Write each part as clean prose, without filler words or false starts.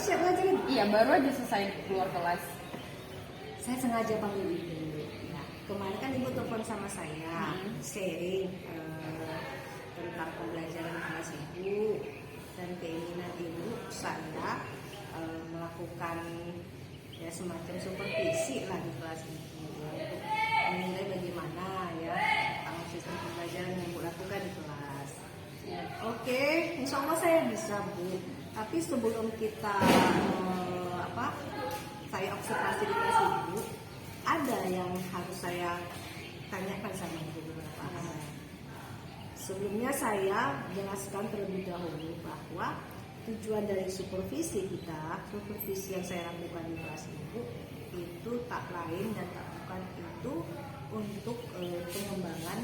siap ngajarin? Iya, baru aja selesai keluar kelas. Saya sengaja panggil ibu. Ya, kemarin kan ibu telepon sama saya, sharing tentang pembelajaran kelas ibu dan keinginan ibu saya melakukan ya semacam supervisi lah di kelas ibu ya, untuk menilai bagaimana ya tentang sistem pembelajaran yang ibu lakukan di kelas. Ya, oke, insya Allah saya bisa Bu. Tapi sebelum kita saya observasi di kelas ibu, ada yang harus saya tanyakan sama ibu beberapa hal. Sebelumnya saya jelaskan terlebih dahulu bahwa tujuan dari supervisi yang saya lakukan di kelas ibu itu tak lain dan tak bukan itu untuk pengembangan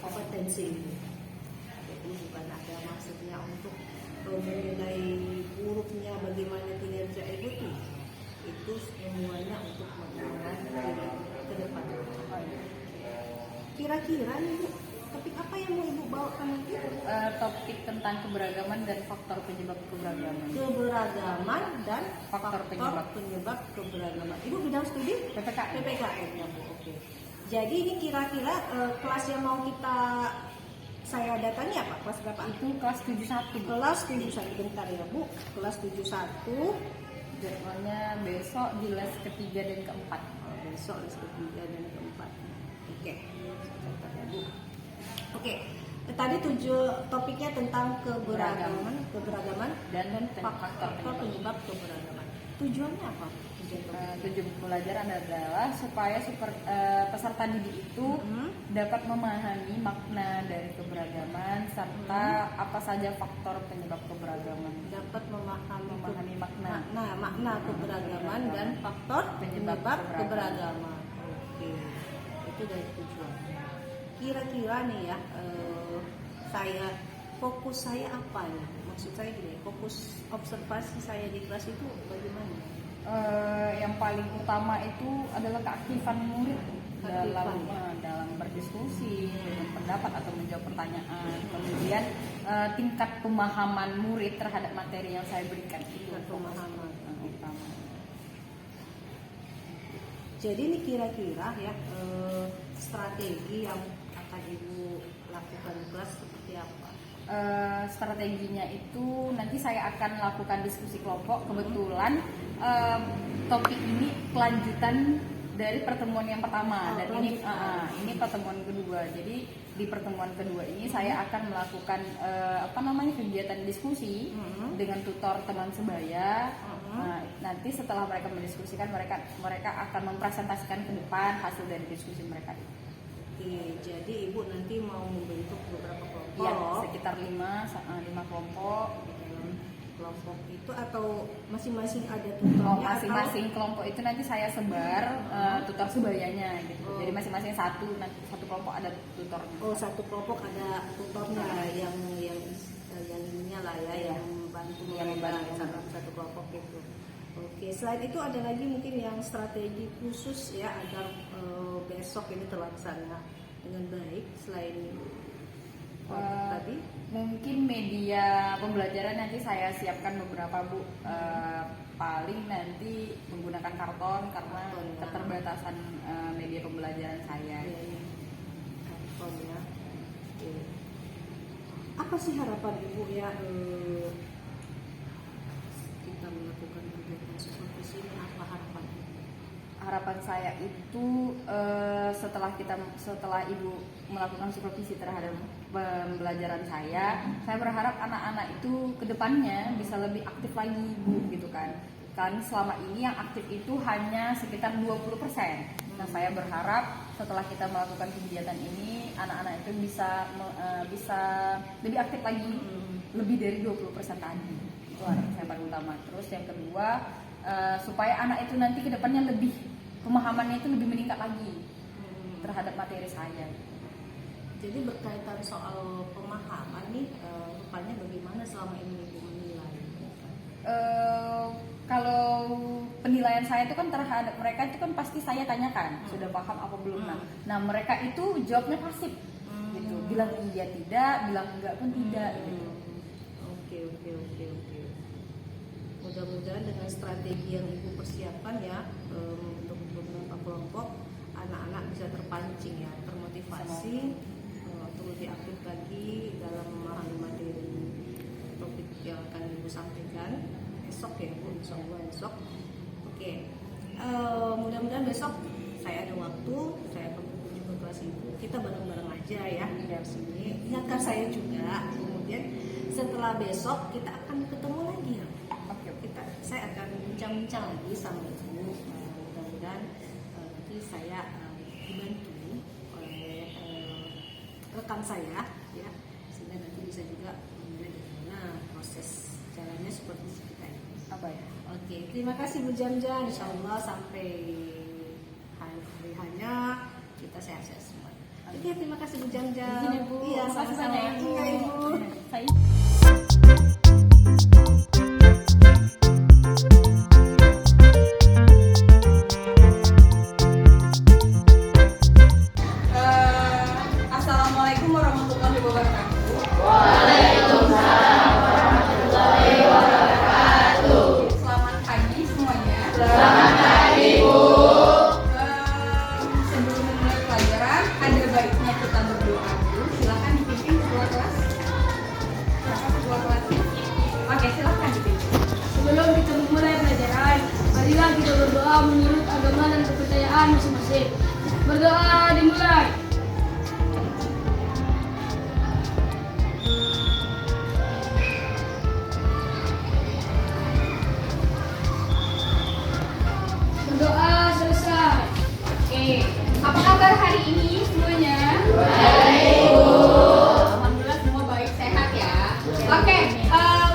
kompetensi ibu. Jadi bukan ada maksudnya untuk menilai buruknya bagaimana kinerja ibu itu semuanya untuk mengenal ke depan. Kira-kira nih Bu, topik apa yang mau ibu bawakan nanti? Topik tentang keberagaman dan faktor penyebab keberagaman. Keberagaman dan faktor penyebab keberagaman. Ibu bidang studi PPKN ya Bu. Oke. Jadi ini kira-kira kelas yang mau saya datangi apa? Kelas berapa? Itu kelas 71. Kelas 71 bentar ya Bu. Kelas 71. Jadwalnya besok di les ketiga dan keempat. Besok les ketiga dan keempat. Oke. Ya Bu. Oke. Tadi topiknya tentang keberagaman dan faktor penyebab keberagaman. Tujuannya apa? Tujuan pembelajaran adalah supaya peserta didik itu dapat memahami makna dari keberagaman serta apa saja faktor penyebab keberagaman. Dapat memahami makna keberagaman dan faktor penyebab keberagaman. Oke, itu dari tujuan. Kira-kira nih ya, fokus saya apa ya? Maksud saya gini, fokus observasi saya di kelas itu bagaimana? Yang paling utama itu adalah keaktifan murid dalam berdiskusi, pendapat atau menjawab pertanyaan. Kemudian tingkat pemahaman murid terhadap materi yang saya berikan itu pemahaman utama. Jadi ini kira-kira ya strategi yang akan ibu lakukan di kelas seperti apa? Strateginya itu nanti saya akan lakukan diskusi kelompok. Kebetulan topik ini kelanjutan dari pertemuan yang pertama dan ini pertemuan kedua. Jadi di pertemuan kedua ini saya akan melakukan kegiatan diskusi dengan tutor teman sebaya. Nanti setelah mereka mendiskusikan, mereka akan mempresentasikan ke depan hasil dari diskusi mereka itu. Oke, jadi ibu nanti mau membentuk beberapa kelompok. Ya, sekitar 5 kelompok. Kelompok itu atau masing-masing ada tutornya? Masing-masing kelompok itu nanti saya sebar tutor sebayanya gitu. Jadi masing-masing satu kelompok ada tutornya. Oh, satu kelompok ada tutornya yang ininya lah ya, yang membantu satu kelompok itu. Oke, selain itu ada lagi mungkin yang strategi khusus ya agar besok ini terlaksana dengan baik selain tadi? Mungkin media pembelajaran nanti saya siapkan beberapa Bu. Paling nanti menggunakan karton karena keterbatasan media pembelajaran saya. Karton ya. Oke. Apa sih harapan Ibu ya kita melakukan kegiatan supervisi ini, apa harapan? Harapan saya itu setelah Ibu melakukan supervisi terhadap pembelajaran saya berharap anak-anak itu kedepannya bisa lebih aktif lagi Bu, gitu kan. Kan selama ini yang aktif itu hanya sekitar 20%. Nah, saya berharap setelah kita melakukan kegiatan ini anak-anak itu bisa lebih aktif lagi, lebih dari 20% tadi. Itu harapan saya paling utama. Terus yang kedua, supaya anak itu nanti kedepannya lebih pemahamannya itu lebih meningkat lagi terhadap materi saya. Jadi berkaitan soal pemahaman nih, rupanya bagaimana selama ini Ibu menilai? Kalau penilaian saya itu kan terhadap mereka itu kan pasti saya tanyakan sudah paham apa belum. Nah mereka itu jawabnya pasif, gitu. Bilang iya tidak, bilang enggak pun tidak. Gitu. Oke. mudah-mudahan dengan strategi yang Ibu persiapkan ya, untuk beberapa kelompok anak-anak bisa terpancing ya, termotivasi untuk lebih aktif lagi dalam memahami materi topik yang akan Ibu sampaikan esok ya Bu, insya Allah esok. Oke, mudah-mudahan besok saya ada waktu, saya akan berkunjung ke kelas Ibu, kita bareng-bareng aja ya di sini. Ingatkan saya juga, kemudian setelah besok kita akan ketemu lagi ya. Oke, saya akan bincang-bincang lagi sama Ibu. Mudah-mudahan nanti saya dibantu oleh rekan saya ya, sehingga nanti bisa juga menilai bagaimana proses jalannya seperti kita ini. Apa ya? Oke, terima kasih Bu Jam-Jam. Insya Allah sampai hari hanya kita sehat-sehat semua. Oke, terima kasih Bu Jam-Jam. Izin ya, Bu. Iya, Makasih sama-sama. banyak, Ibu. Iya, Ibu. Saya Assalamualaikum warahmatullahi wabarakatuh. Selamat pagi semuanya. Selamat pagi, Bu. Sebelum memulai pelajaran, ada baiknya kita berdoa dulu. Silakan dipimpin ketua kelas. Silakan ketua kelas. Oke, silakan dipimpin. Sebelum kita memulai pelajaran, marilah kita berdoa menurut agama dan kepercayaan masing-masing. Berdoa dimulai. Berdoa selesai. Oke, apa kabar hari ini semuanya? Baik, Bu. Alhamdulillah semua baik, sehat ya. Oke,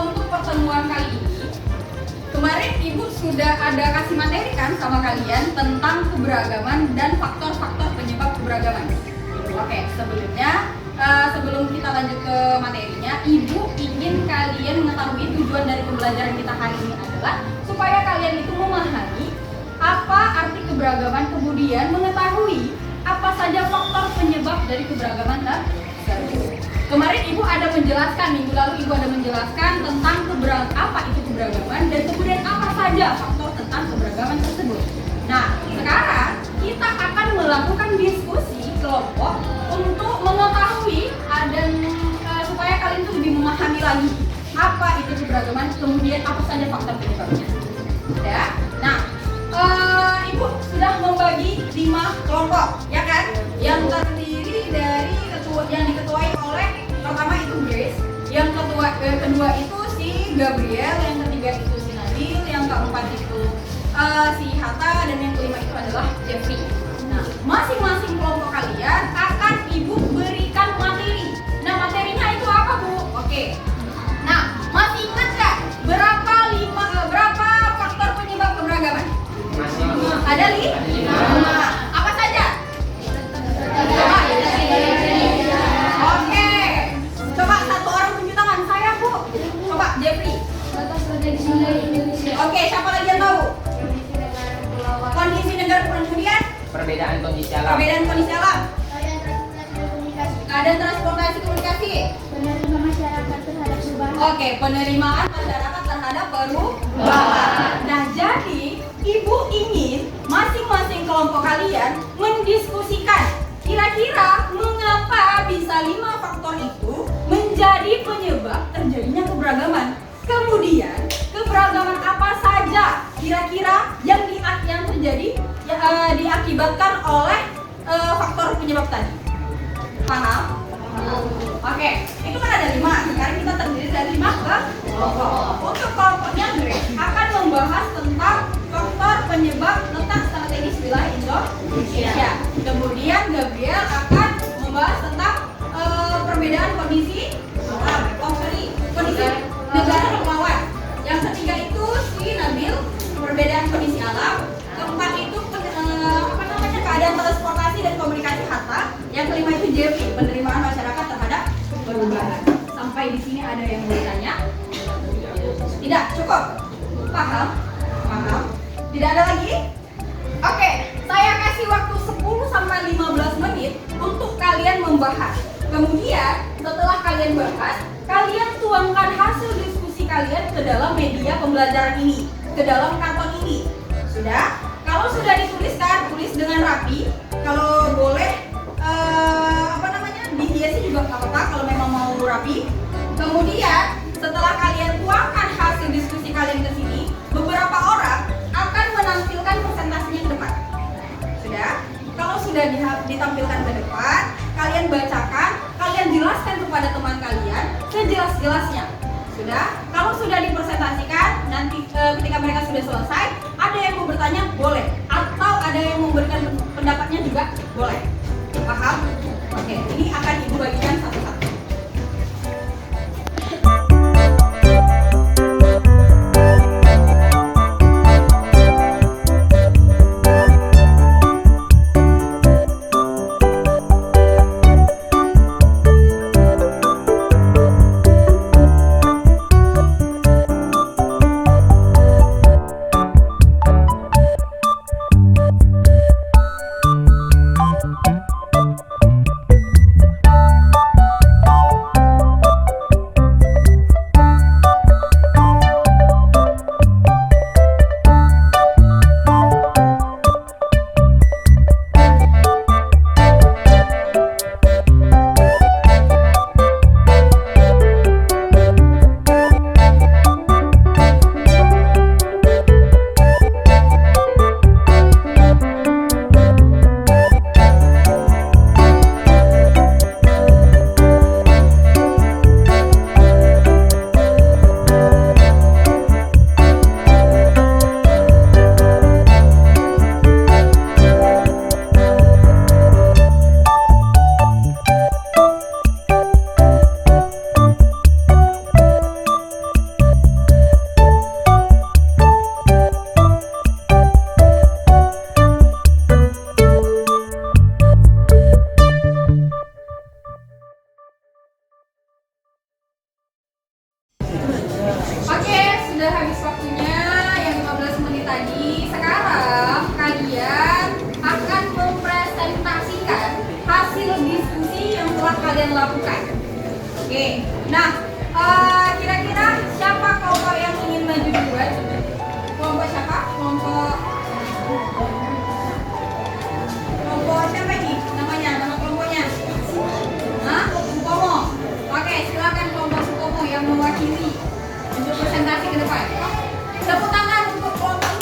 untuk pertemuan kali ini, kemarin Ibu sudah ada kasih materi kan sama kalian tentang keberagaman dan faktor-faktor penyebab keberagaman. Oke, sebelum kita lanjut ke materinya, Ibu ingin kalian mengetahui tujuan dari pembelajaran kita hari ini adalah supaya kalian itu memahami apa arti keberagaman, kemudian mengetahui apa saja faktor penyebab dari keberagaman tersebut. Kemarin Ibu ada menjelaskan, minggu lalu Ibu ada menjelaskan tentang apa itu keberagaman dan kemudian apa saja faktor tentang keberagaman tersebut. Nah, sekarang kita akan melakukan diskusi kelompok untuk mengetahui dan supaya kalian tuh lebih memahami lagi apa itu keberagaman, kemudian apa saja faktor penyebabnya. Ya. Nah, Ibu sudah membagi 5 kelompok, ya kan? Yang terdiri dari yang diketuai oleh pertama itu Grace, yang kedua itu si Gabriel, yang ketiga itu si Nabil, yang keempat itu si Hatta, dan yang kelima itu adalah Jeffrey. Nah, masing-masing kelompok kalian akan Ibu berikan materi. Nah, materinya itu apa, Bu? Oke. Nah, masih ingat nggak berapa faktor penyebab keberagaman? Ada 5. Apa saja? Oke. Coba satu orang tunjuk tangan. Saya, Bu. Coba Jeffrey. Data strategis wilayah Indonesia. Oke, siapa lagi yang tahu? Kondisi negara, kemudian Perbedaan kondisi alam. perbedaan kondisi alam. Keadaan transportasi komunikasi. Keadaan transportasi komunikasi. Penerima masyarakat terhadap perubahan. Oke, penerimaan masyarakat terhadap perubahan. Nah, jadi Ibu ingin masing-masing kelompok kalian mendiskusikan kira-kira mengapa bisa 5 faktor itu menjadi penyebab terjadinya keberagaman. Kemudian, keberagaman apa saja kira-kira yang terjadi diakibatkan oleh faktor penyebab tadi. Paham? Oke, itu kan ada 5. Sekarang kita terdiri dari 5 kelompok. Untuk kelompoknya Grace akan membahas tentang faktor penyebab letak strategis wilayah Indonesia. Kemudian Gabriel akan membahas tentang perbedaan kondisi kondisi negara kepulauan. Yang ketiga itu si Nabil, perbedaan kondisi alam. Keempat itu keadaan transportasi dan komunikasi Hatta. Yang kelima itu Jeffrey, penerimaan masyarakat terhadap perubahan. Sampai di sini ada yang mau ditanya? Tidak, cukup. Paham? Tidak ada lagi? Oke, saya kasih waktu 10-15 menit untuk kalian membahas. Kemudian setelah kalian bahas, kalian tuangkan hasil diskusi kalian ke dalam media pembelajaran ini, ke dalam karton ini. Sudah? Kalau sudah dituliskan, tulis dengan rapi. Kalau boleh dihiasi juga nggak apa-apa kalau memang mau rapi. Kemudian setelah kalian tuangkan hasil diskusi kalian ke sini, beberapa orang akan menampilkan presentasinya ke depan. Sudah? Kalau sudah ditampilkan ke depan, kalian bacakan, kalian jelaskan kepada teman kalian sejelas-jelasnya. Sudah? Kalau sudah dipresentasikan, nanti ketika mereka sudah selesai, ada yang mau bertanya, boleh. Atau ada yang mau memberikan pendapatnya juga, boleh. Paham? Oke, ini akan Ibu bagikan satu-satu. Oke, sudah habis waktunya yang 15 menit tadi. Sekarang kalian akan mempresentasikan hasil diskusi yang telah kalian lakukan. Oke, nah kira-kira siapa kelompok yang ingin maju duluan? Kelompok siapa? Kelompok siapa ini? Namanya, nama kelompoknya? Hah? Sukomo. Oke, silakan kelompok Sukomo yang mewakili untuk presentasi ke depan. Tepuk tangan untuk kelompok.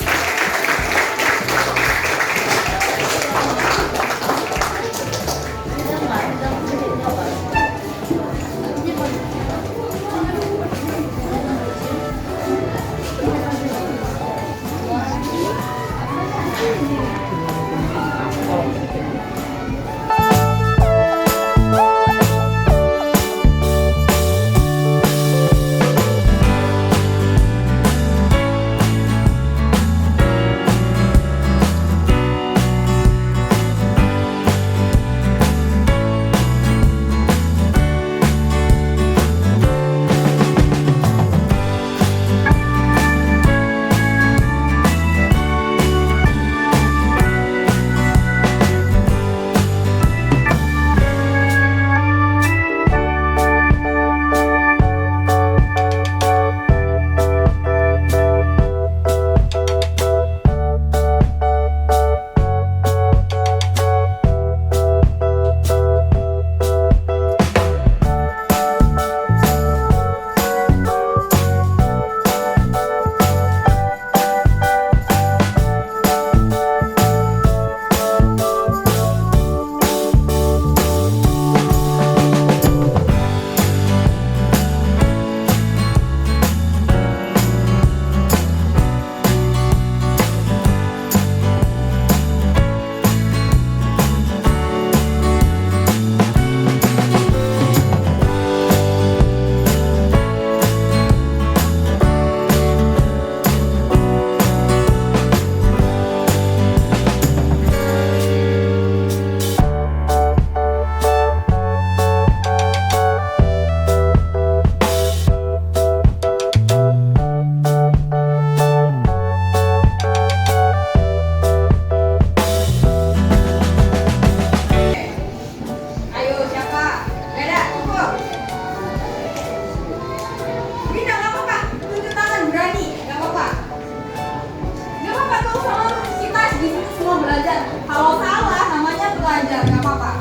Kalau salah namanya belajar, nggak apa-apa.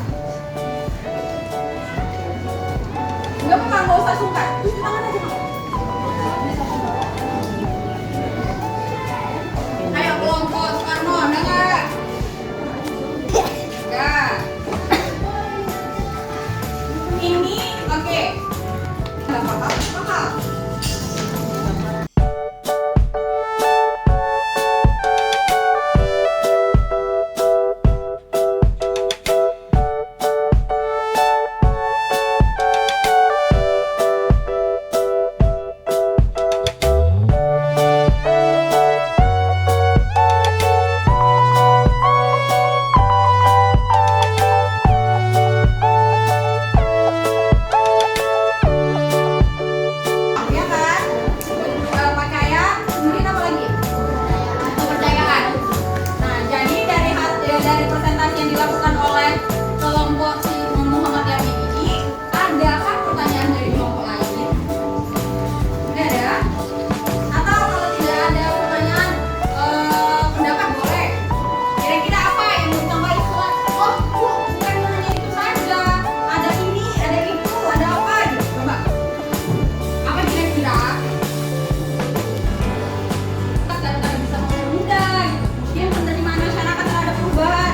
Nggak apa-apa, nggak usah sungkan. Cuci tangan aja, Mak. Ayo kelompok Soekarno, ada nggak? Enggak. Ini oke. Nggak apa-apa, paham. Ya kan? Percaya, kemudian apa lagi? Kepercayaan. Nah, jadi dari presentasi yang dilakukan oleh kelompok si Muhammad Yamin ini, adakah pertanyaan dari kelompok lain? Tidak ada? Atau kalau tidak ada pertanyaan, pendapat boleh. Kira-kira apa yang mau ditambahin? Oh, Bu, bukan hanya itu saja. Ada ini, ada itu, ada apa gitu. Coba. Apa kira-kira? Kadang-kadang bisa mempermudah gitu. Kemudian penerimaan masyarakat terhadap perubahan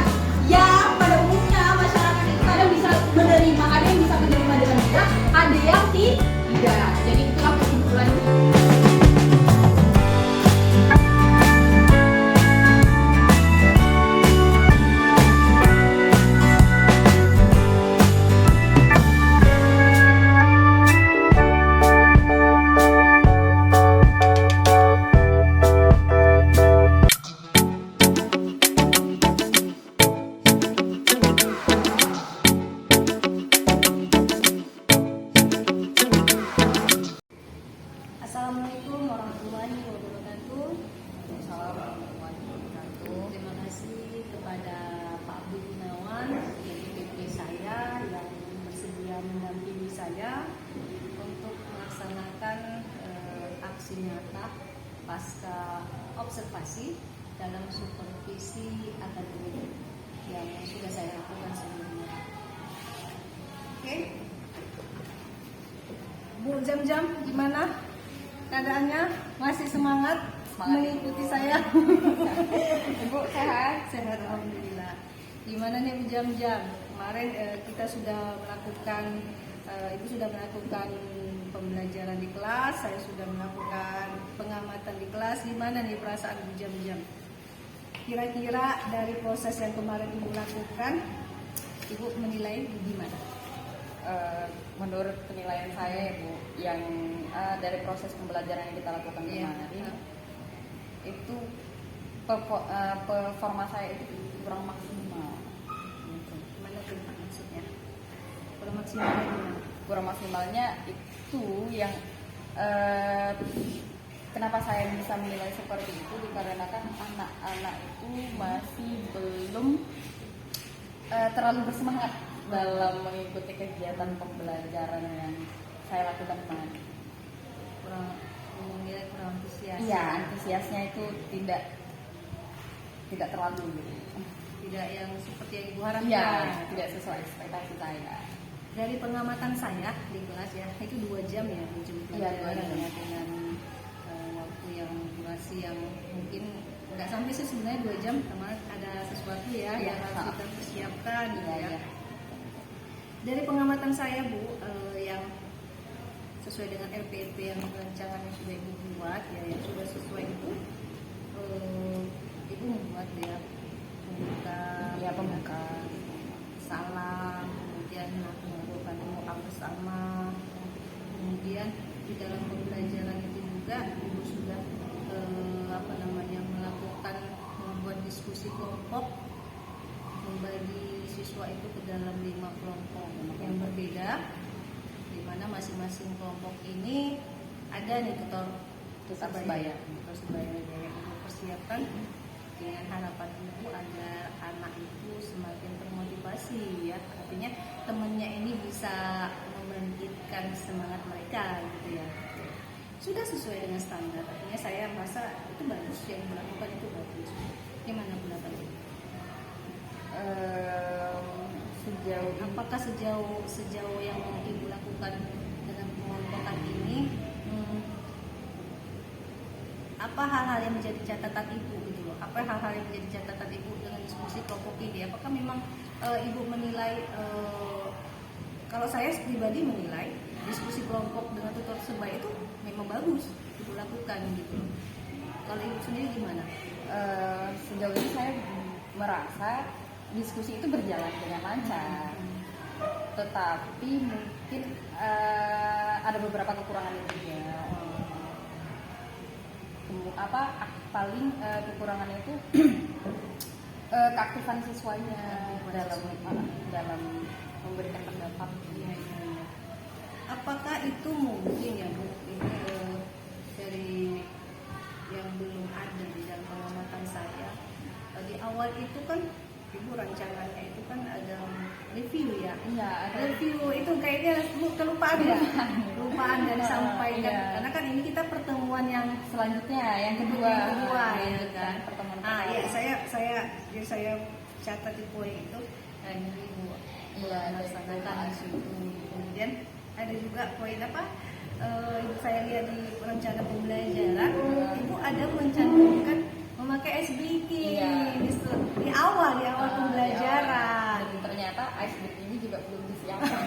yang pada umumnya masyarakat itu kadang bisa menerima, ada yang bisa menerima dengan mudah, ada yang tidak. Jadi itulah kesimpulan. Assalamualaikum warahmatullahi wabarakatuh. Assalamualaikum warahmatullahi wabarakatuh. Terima kasih kepada Pak Abdul Gunawan, YPP saya yang bersedia mendampingi saya untuk melaksanakan aksi nyata pasca observasi dalam supervisi akademik yang sudah saya lakukan sebelumnya. Oke, Bu Jam-Jam, gimana keadaannya? Masih semangat mengikuti saya? Ibu sehat? Sehat, alhamdulillah. Gimana nih Bu Jam-Jam? Kemarin kita sudah melakukan, Ibu sudah melakukan pembelajaran di kelas, saya sudah melakukan pengamatan di kelas. Gimana nih perasaan Bu Jam-Jam? Kira-kira dari proses yang kemarin Ibu lakukan, Ibu menilai gimana? Menurut penilaian saya ya Bu, yang dari proses pembelajaran yang kita lakukan kemarin itu performa saya itu kurang maksimal. Gimana tuh maksudnya? Kurang maksimalnya gimana? Kurang maksimalnya itu yang kenapa saya bisa menilai seperti itu dikarenakan anak-anak itu masih belum terlalu bersemangat dalam mengikuti kegiatan pembelajaran yang saya lakukan kemarin. Kurang menilai kurang antusias. Iya, antusiasnya itu tidak terlalu gitu. Tidak yang seperti yang Ibu harapkan. Iya, tidak sesuai ekspektasi saya. Dari pengamatan saya di kelas ya, itu 2 jam ya jam Iya, pelajaran 2 jam. ya, dengan waktu yang durasi yang mungkin nggak sampai sih sebenarnya 2 jam, karena ada sesuatu ya Iya, yang harus kita persiapkan gitu Iya, ya. iya. Dari pengamatan saya Bu, yang sesuai dengan RPP yang rancangan yang sudah Ibu buat ya, yang sudah sesuai itu, Ibu membuat ya Pembuka. salam, kemudian melakukan doa bersama, kemudian di dalam pembelajaran itu juga Ibu sudah melakukan membuat diskusi kelompok, membagi siswa itu ke dalam 5 kelompok yang berbeda, di mana masing-masing kelompok ini ada nih tutor sebaya yang Ibu persiapkan dengan harapan Ibu agar anak itu semakin termotivasi ya, artinya temannya ini bisa membangkitkan semangat mereka gitu ya. Sudah sesuai dengan standar, artinya saya merasa itu bagus, yang melakukan itu bagus. Gimana pendapat Ibu? Sejauh ini Apakah sejauh yang ibu lakukan dengan pengelompokan ini, apa hal-hal yang menjadi catatan ibu gitu loh? Apa hal-hal yang menjadi catatan ibu dengan diskusi kelompok ini? Apakah memang ibu menilai, kalau saya pribadi menilai diskusi kelompok dengan tutor sebaya itu memang bagus ibu lakukan gitu loh. Kalau ibu sendiri gimana? Sejauh ini saya merasa diskusi itu berjalan dengan lancar, tetapi mungkin ada beberapa kekurangan juga. Paling kekurangannya itu keaktifan siswanya dalam memberikan pendapat. Apakah itu mungkin ya Bu, ini dari yang belum ada di dalam pengamatan saya, di awal itu kan ibu rencananya itu kan ada review ya. Iya, ada Review itu kayaknya Bu kelupaan ya, kelupaan dan sampaikan Iya. karena kan ini kita pertemuan yang selanjutnya yang kedua ya kan. pertemuan Ya saya catat di poin itu ini ibu Iya, melaksanakan itu. Kemudian ada juga poin apa? Ibu saya lihat di rencana pembelajaran, ibu ada mencantumkan memakai SBK Iya. di awal pembelajaran. Dan ternyata icebreaker ini juga belum disiapkan.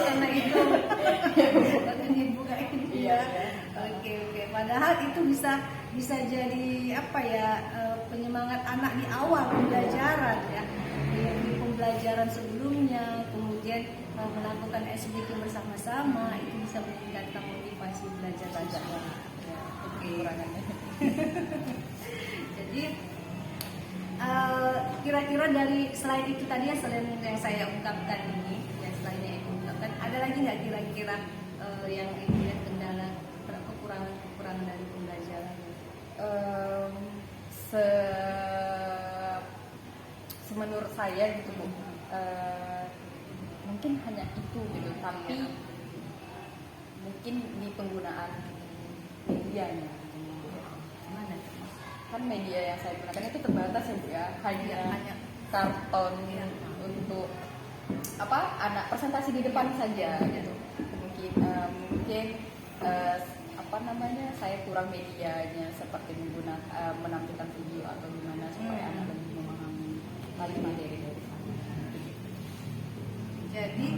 Karena itu karena ibu kayak gitu Iya, ya. iya. Oke. Padahal itu bisa jadi apa ya, penyemangat anak di awal pembelajaran ya. Di pembelajaran sebelumnya, kemudian melakukan SBK bersama-sama, itu bisa meningkatkan motivasi belajar siswa. Ya, oke. Jadi kira-kira dari selain itu tadi ya, selain yang saya ungkapkan ini, yang selainnya ibu ungkapkan, ada lagi nggak kira-kira yang ibu lihat kendala kekurangan dari pembelajaran? Menurut saya gitu Bu, mungkin hanya itu gitu, tapi mungkin di penggunaan medianya. Gimana? Kan media yang saya gunakan itu terbatas ya Bu ya, hanya karton untuk anak presentasi di depan saja gitu. Mungkin saya kurang medianya, seperti menggunakan menampilkan video atau gimana supaya anak lebih memahami materi dari sana. Jadi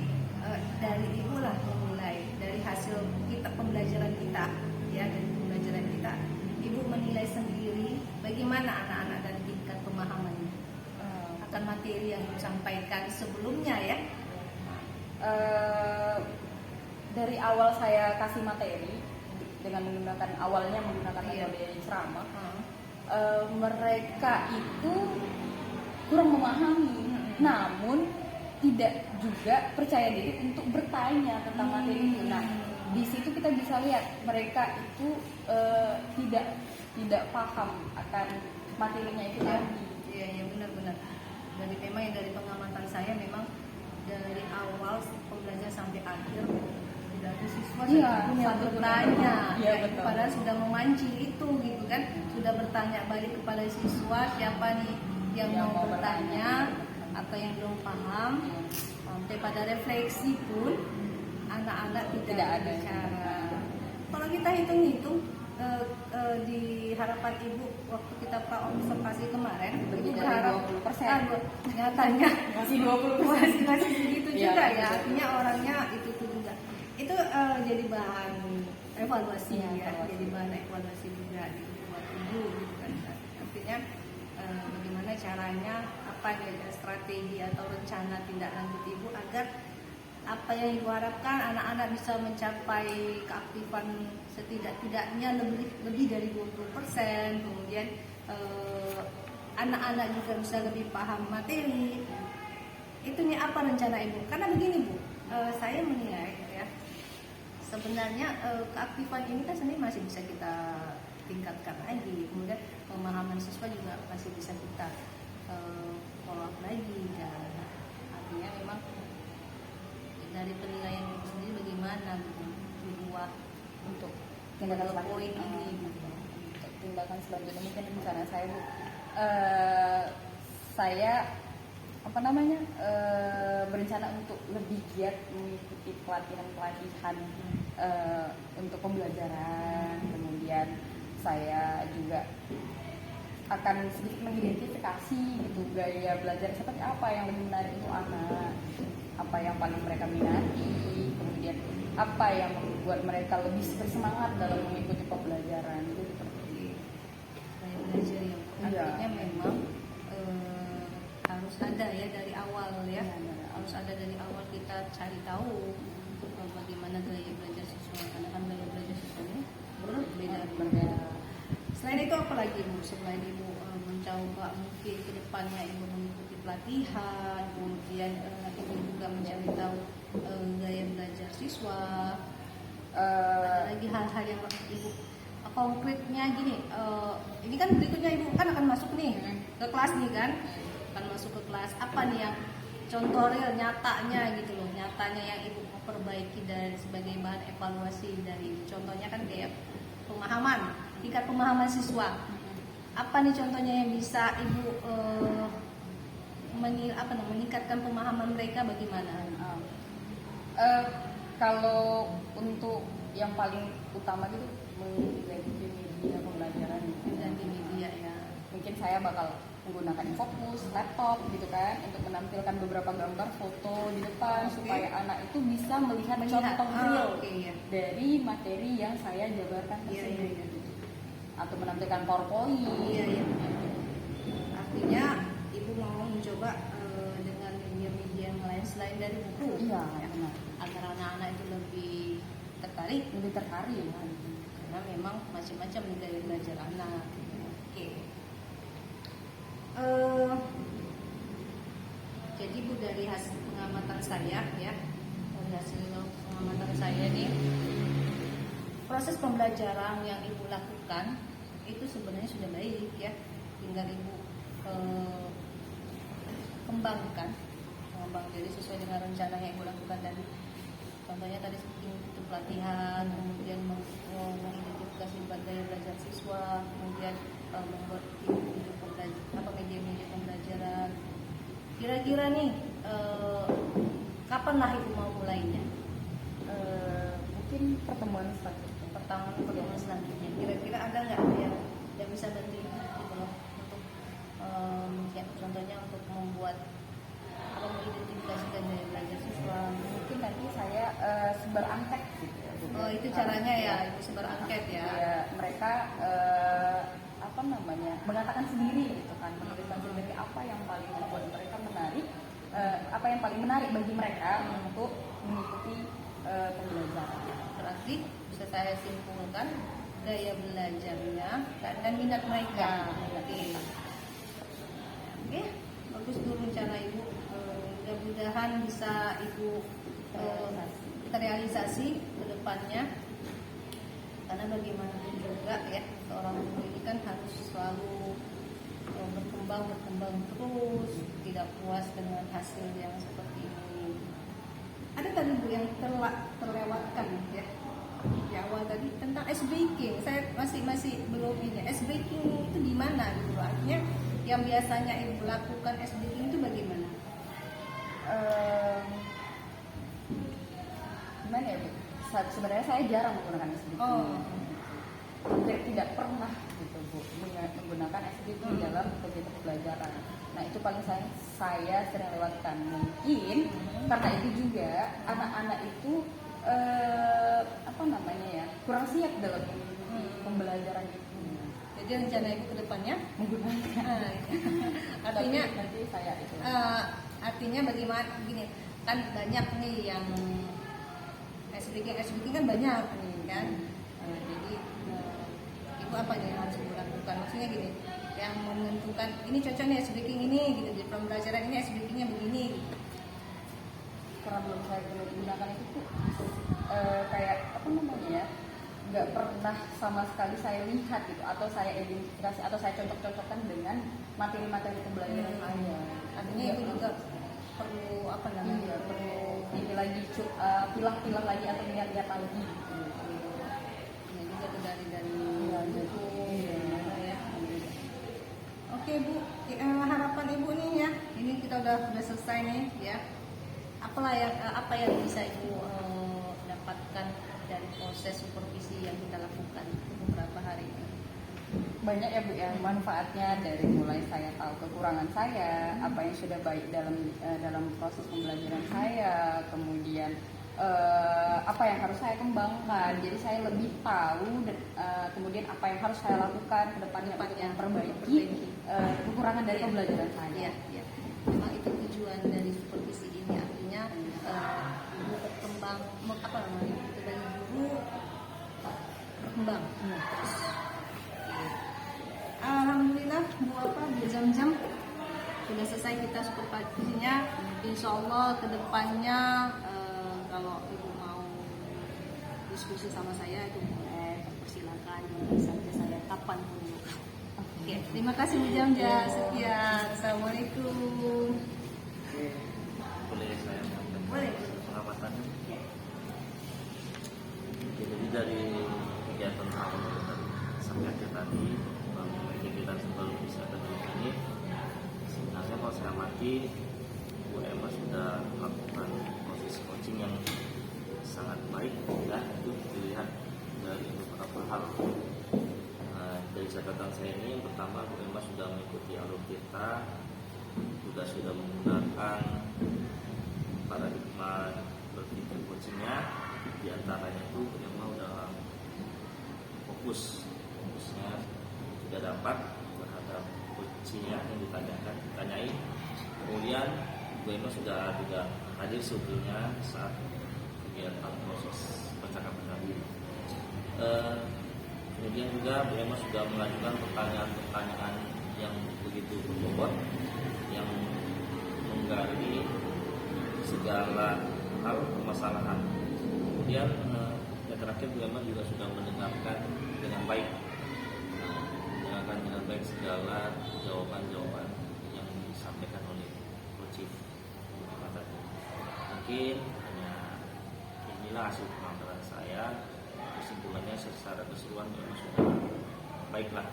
dari ibu lah memulai dari hasil pembelajaran kita ya, dari pembelajaran kita ibu menilai sendiri bagaimana anak-anak dan tingkat pemahamannya akan materi yang disampaikan sebelumnya ya. Dari awal saya kasih materi dengan menggunakan metode ceramah, mereka itu kurang memahami, namun tidak juga percaya diri untuk bertanya tentang materi itu. Nah, di situ kita bisa lihat mereka itu tidak paham akan materinya itu tadi. Iya benar. Dari pengamatan saya memang dari awal pembelajaran sampai akhir tidak ada siswa yang bertanya. Iya, betul. Padahal sudah memancing itu gitu kan, sudah bertanya balik kepada siswa siapa nih yang mau bertanya atau yang belum paham. Sampai pada refleksi pun anak-anak tidak ada bicara. Kalau kita hitung-hitung di harapan ibu waktu kita praobservasi kemarin, ibu berharap 20%. nyatanya Masih 20%. masih segitu Iya, juga iya. ya, artinya orangnya itu juga. Itu jadi bahan evaluasi Iya, ya, evaluasi. jadi bahan evaluasi juga buat ibu gitu kan. Artinya bagaimana caranya, apa ya strategi atau rencana tindak lanjut ibu agar apa yang ibu harapkan anak-anak bisa mencapai keaktifan setidak-tidaknya lebih dari 20%, kemudian anak-anak juga bisa lebih paham materi. Itunya apa rencana ibu? Karena begini Bu, saya menilai ya, sebenarnya keaktifan ini kan sebenarnya masih bisa kita tingkatkan lagi, kemudian pemahaman siswa juga masih bisa kita follow up lagi, dan artinya memang dari penilaian ibu sendiri bagaimana gitu di luar Untuk tindakan poin selanjutnya, ini gitu. untuk tindakan selanjutnya mungkin rencana saya Bu, saya apa namanya berencana untuk lebih giat mengikuti pelatihan untuk pembelajaran. Kemudian saya juga akan sedikit mengidentifikasi gitu gaya belajar seperti apa yang lebih menarik untuk anak, apa yang paling mereka minati, kemudian apa yang membuat mereka lebih bersemangat dalam mengikuti pembelajaran itu seperti itu. Gaya belajar yang Iya. artinya memang harus ada ya dari awal ya. Harus ada dari awal kita cari tahu bagaimana gaya belajar siswa, karena kan gaya belajar siswanya berbeda. Selain itu apa lagi Bu? Selain Ibu mencoba mungkin ke depannya Ibu mengikuti pelatihan, kemudian Ibu juga mencari tahu gaya belajar siswa. Ada lagi hal-hal yang Ibu konkretnya gini, ini kan berikutnya Ibu kan akan masuk nih ke kelas nih kan, akan masuk ke kelas. Apa nih yang contoh real nyatanya gitu loh, nyatanya yang Ibu mau perbaiki dari sebagai bahan evaluasi dari contohnya kan kayak pemahaman, tingkat pemahaman siswa. Apa nih contohnya yang bisa Ibu meningkatkan pemahaman mereka bagaimana? Kalau untuk yang paling utama gitu mengganti media pembelajaran Dan di media ya. mungkin saya bakal menggunakan Infocus, laptop gitu kan untuk menampilkan beberapa gambar foto di depan Oke. supaya anak itu bisa melihat contoh Ah, real oke, ya. dari materi yang saya jabarkan Iya, tersebut. iya, iya. Atau menampilkan PowerPoint. Iya, iya. Artinya Ibu mau mencoba dengan media-media yang lain selain dari buku. Iya, Ya. benar. Agar anak-anak itu lebih tertarik Lebih tertarik. karena memang macam-macam nih gaya belajar anak. Oke. Jadi Bu, dari hasil pengamatan saya ya, dari hasil pengamatan saya nih, proses pembelajaran yang Ibu lakukan itu sebenarnya sudah baik ya, tinggal Ibu kembangkan jadi sesuai dengan rencana yang Ibu lakukan tadi. Contohnya tadi seperti itu pelatihan, kemudian mengidentifikasi gaya belajar siswa, kemudian membuat media-media pembelajaran. Kira-kira nih kapan lah Ibu mau mulainya? Mungkin pertemuan selanjutnya. Pertemuan selanjutnya. Kira-kira ada nggak yang bisa bantu Ibu gitu loh untuk ya, contohnya untuk membuat atau mengidentifikasikan gaya belajar siswa. Mungkin nanti saya sebar angket gitu ya. Bu. Oh, itu caranya ya, Ibu sebar angket ya. Ya, mereka mengatakan sendiri gitu kan, menuliskan sendiri apa yang paling membuat mereka menarik, apa yang paling menarik bagi mereka untuk mengikuti pembelajaran. Berarti bisa saya simpulkan gaya belajarnya dan minat mereka. Oke, bagus dulu rencana Ibu. Mudah-mudahan bisa Ibu terrealisasi ke depannya. Karena bagaimanapun juga ya, seorang guru ini kan harus selalu berkembang terus, tidak puas dengan hasil yang seperti ini. Ada tadi Bu yang terlewatkan ya di awal tadi tentang ice baking. Saya masih belum ini. Ice baking itu gimana gitu? Artinya yang biasanya Ibu lakukan ice baking itu bagaimana? Gimana ya Bu? Sebenarnya saya jarang menggunakan SBK. Hampir tidak pernah gitu Bu menggunakan SBK dalam kegiatan pembelajaran. Nah itu paling saya sering lewatkan. Mungkin karena itu juga anak-anak itu kurang siap dalam pembelajaran itu. Jadi rencana Ibu ke depannya Menggunakan. artinya nanti saya itu. Artinya bagaimana begini, kan banyak nih yang SBK kan banyak nih kan. Jadi Ibu apa nih yang harus Ibu lakukan? Maksudnya gini, yang menentukan ini cocok nih SBK ini gitu, di pembelajaran ini SBK-nya begini gitu. Karena belum saya gunakan itu tuh kayak nggak pernah sama sekali saya lihat gitu, atau saya identifikasi atau saya cocok-cocokkan dengan materi-materi pembelajaran saya. Artinya itu juga perlu perlu ini lagi pilah-pilah lagi atau lihat-lihat lagi gitu. Ya juga tuh dari buku Iya. ya. Oke Bu, harapan Ibu nih ya, ini kita udah selesai nih ya. Apa yang bisa Ibu dapatkan dari proses supervisi yang kita lakukan beberapa hari ini? Banyak ya Bu ya manfaatnya, dari mulai saya tahu kekurangan saya, apa yang sudah baik dalam proses pembelajaran saya, kemudian apa yang harus saya kembangkan. Jadi saya lebih tahu kemudian apa yang harus saya lakukan ke depannya untuk memperbaiki kekurangan dari pembelajaran saya. Ya. Memang itu tujuan dari supervisi ini, artinya Ibu berkembang, apa namanya, sebagai guru berkembang terus. Alhamdulillah Bu Jam-Jam sudah selesai kita supervisinya. Insya Allah kedepannya kalau Ibu mau diskusi sama saya itu boleh, persilakan, bisa saya kapan pun. Oke, terima kasih Bu Jam-Jam. Sekian, assalamualaikum. Boleh saya menyampaikan Boleh. pengamatannya? Jadi dari kegiatan awal sampai akhir tadi, kegiatan sebelum bisa terjadi ini, sebenarnya kalau saya amati, Bu Emma sudah melakukan proses coaching yang sangat baik, ya, itu dilihat dari beberapa hal. Dari catatan saya ini, yang pertama Bu Emma sudah mengikuti alur kita, juga sudah menggunakan paradigma berpikir coachingnya. Di antaranya itu Bu Emma sudah fokusnya sudah dapat terhadap coachingnya yang ditanyai. Kemudian Bu Emma sudah juga hadir sebetulnya saat kegiatan proses percakapan tadi. Kemudian juga Bu Emma sudah mengajukan pertanyaan-pertanyaan yang begitu berbobot, yang menggali segala hal permasalahan. Kemudian yang terakhir Bu Emma juga sudah mendengarkan dengan baik, segala jawaban-jawaban yang disampaikan oleh Coach tadi. Mungkin hanya inilah hasil pengamatan saya. Kesimpulannya secara keseluruhan memang sudah baiklah.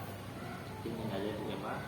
Ini aja Bu Emma.